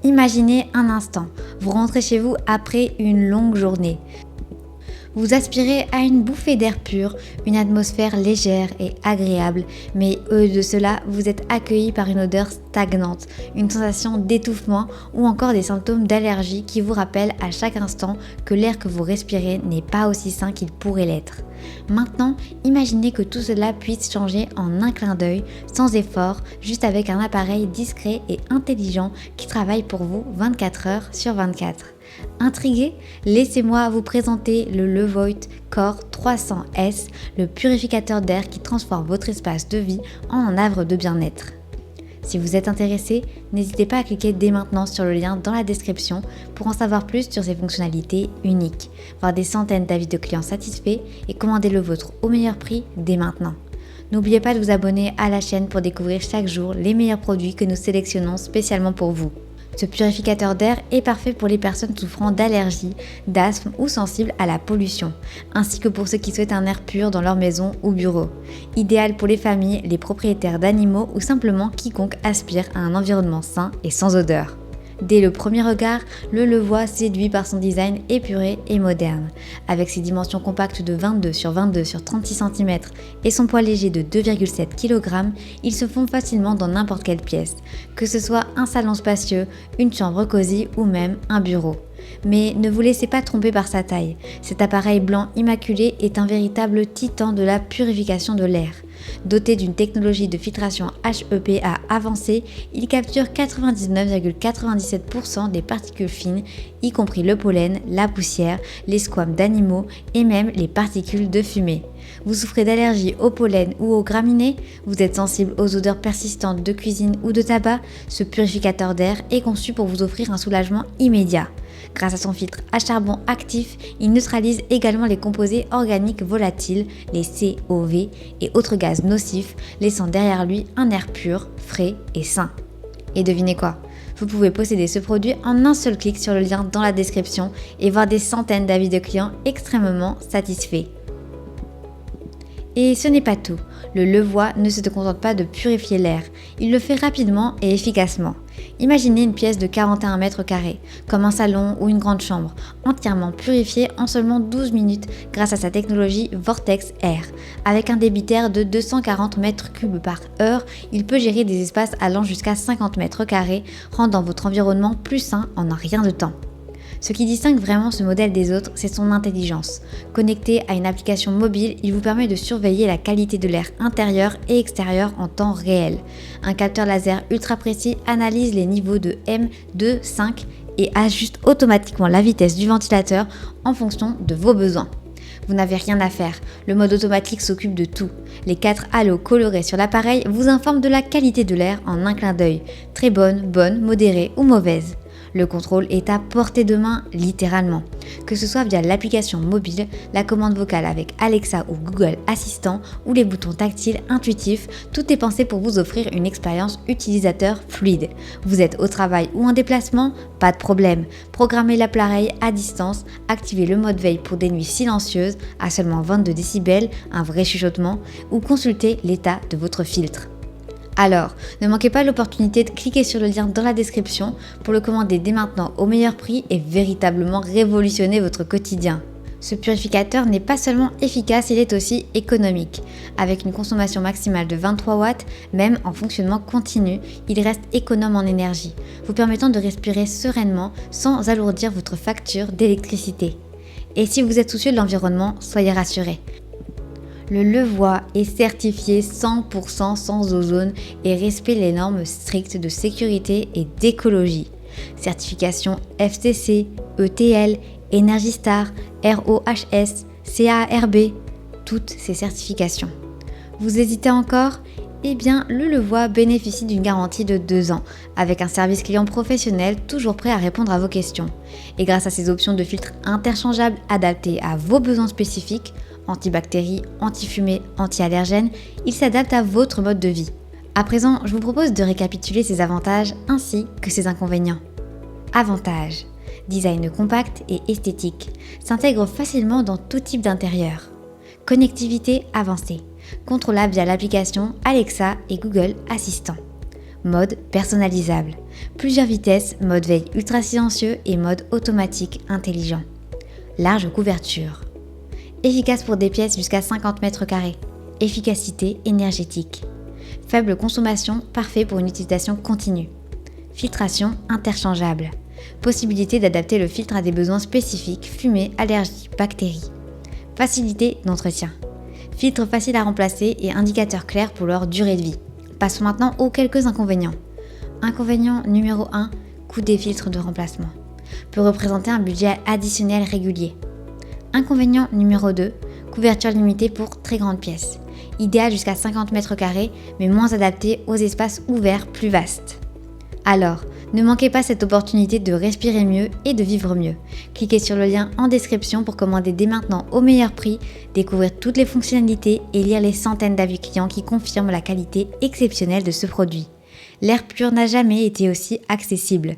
Imaginez un instant, vous rentrez chez vous après une longue journée. Vous aspirez à une bouffée d'air pur, une atmosphère légère et agréable, mais au lieu de cela, vous êtes accueilli par une odeur stagnante, une sensation d'étouffement ou encore des symptômes d'allergie qui vous rappellent à chaque instant que l'air que vous respirez n'est pas aussi sain qu'il pourrait l'être. Maintenant, imaginez que tout cela puisse changer en un clin d'œil, sans effort, juste avec un appareil discret et intelligent qui travaille pour vous 24 heures sur 24. Intrigué? Laissez-moi vous présenter le Levoit Core 300S, le purificateur d'air qui transforme votre espace de vie en un havre de bien-être. Si vous êtes intéressé, n'hésitez pas à cliquer dès maintenant sur le lien dans la description pour en savoir plus sur ses fonctionnalités uniques, voir des centaines d'avis de clients satisfaits et commander le vôtre au meilleur prix dès maintenant. N'oubliez pas de vous abonner à la chaîne pour découvrir chaque jour les meilleurs produits que nous sélectionnons spécialement pour vous. Ce purificateur d'air est parfait pour les personnes souffrant d'allergies, d'asthme ou sensibles à la pollution, ainsi que pour ceux qui souhaitent un air pur dans leur maison ou bureau. Idéal pour les familles, les propriétaires d'animaux ou simplement quiconque aspire à un environnement sain et sans odeur. Dès le premier regard, le Levoit séduit par son design épuré et moderne. Avec ses dimensions compactes de 22 sur 22 sur 36 cm et son poids léger de 2,7 kg, il se fond facilement dans n'importe quelle pièce, que ce soit un salon spacieux, une chambre cosy ou même un bureau. Mais ne vous laissez pas tromper par sa taille. Cet appareil blanc immaculé est un véritable titan de la purification de l'air. Doté d'une technologie de filtration HEPA avancée, il capture 99,97% des particules fines, y compris le pollen, la poussière, les squames d'animaux et même les particules de fumée. Vous souffrez d'allergies au pollen ou aux graminées? Vous êtes sensible aux odeurs persistantes de cuisine ou de tabac? Ce purificateur d'air est conçu pour vous offrir un soulagement immédiat. Grâce à son filtre à charbon actif, il neutralise également les composés organiques volatiles, les COV et autres gaz nocifs, laissant derrière lui un air pur, frais et sain. Et devinez quoi? Vous pouvez posséder ce produit en un seul clic sur le lien dans la description et voir des centaines d'avis de clients extrêmement satisfaits. Et ce n'est pas tout, le Levoit ne se contente pas de purifier l'air, il le fait rapidement et efficacement. Imaginez une pièce de 41 mètres carrés, comme un salon ou une grande chambre, entièrement purifiée en seulement 12 minutes grâce à sa technologie Vortex Air. Avec un débit d'air de 240 mètres cubes par heure, il peut gérer des espaces allant jusqu'à 50 mètres carrés, rendant votre environnement plus sain en un rien de temps. Ce qui distingue vraiment ce modèle des autres, c'est son intelligence. Connecté à une application mobile, il vous permet de surveiller la qualité de l'air intérieur et extérieur en temps réel. Un capteur laser ultra précis analyse les niveaux de M2, 5 et ajuste automatiquement la vitesse du ventilateur en fonction de vos besoins. Vous n'avez rien à faire, le mode automatique s'occupe de tout. Les 4 halos colorés sur l'appareil vous informent de la qualité de l'air en un clin d'œil. Très bonne, modérée ou mauvaise. Le contrôle est à portée de main, littéralement. Que ce soit via l'application mobile, la commande vocale avec Alexa ou Google Assistant ou les boutons tactiles intuitifs, tout est pensé pour vous offrir une expérience utilisateur fluide. Vous êtes au travail ou en déplacement? Pas de problème. Programmez l'appareil à distance, activez le mode veille pour des nuits silencieuses à seulement 22 décibels, un vrai chuchotement, ou consultez l'état de votre filtre. Alors, ne manquez pas l'opportunité de cliquer sur le lien dans la description pour le commander dès maintenant au meilleur prix et véritablement révolutionner votre quotidien. Ce purificateur n'est pas seulement efficace, il est aussi économique. Avec une consommation maximale de 23 watts, même en fonctionnement continu, il reste économe en énergie, vous permettant de respirer sereinement sans alourdir votre facture d'électricité. Et si vous êtes soucieux de l'environnement, soyez rassurés. Le Levoit est certifié 100% sans ozone et respecte les normes strictes de sécurité et d'écologie. Certification FCC, ETL, Energy Star, ROHS, CARB, toutes ces certifications. Vous hésitez encore? Eh bien, le Levoit bénéficie d'une garantie de 2 ans, avec un service client professionnel toujours prêt à répondre à vos questions. Et grâce à ses options de filtres interchangeables adaptées à vos besoins spécifiques, antibactéries, anti-fumée, anti-allergènes, il s'adapte à votre mode de vie. À présent, je vous propose de récapituler ses avantages ainsi que ses inconvénients. Avantages: design compact et esthétique, s'intègre facilement dans tout type d'intérieur. Connectivité avancée, contrôlable via l'application Alexa et Google Assistant. Mode personnalisable, Plusieurs vitesses, mode veille ultra silencieux et mode automatique intelligent. Large couverture. Efficace pour des pièces jusqu'à 50 mètres carrés. Efficacité énergétique. Faible consommation, parfait pour une utilisation continue. Filtration interchangeable. Possibilité d'adapter le filtre à des besoins spécifiques, fumée, allergies, bactéries. Facilité d'entretien. Filtre facile à remplacer et indicateur clair pour leur durée de vie. Passons maintenant aux quelques inconvénients. Inconvénient numéro 1, coût des filtres de remplacement. Peut représenter un budget additionnel régulier. Inconvénient numéro 2, couverture limitée pour très grandes pièces. Idéal jusqu'à 50 mètres carrés, mais moins adapté aux espaces ouverts plus vastes. Alors, ne manquez pas cette opportunité de respirer mieux et de vivre mieux. Cliquez sur le lien en description pour commander dès maintenant au meilleur prix, découvrir toutes les fonctionnalités et lire les centaines d'avis clients qui confirment la qualité exceptionnelle de ce produit. L'air pur n'a jamais été aussi accessible.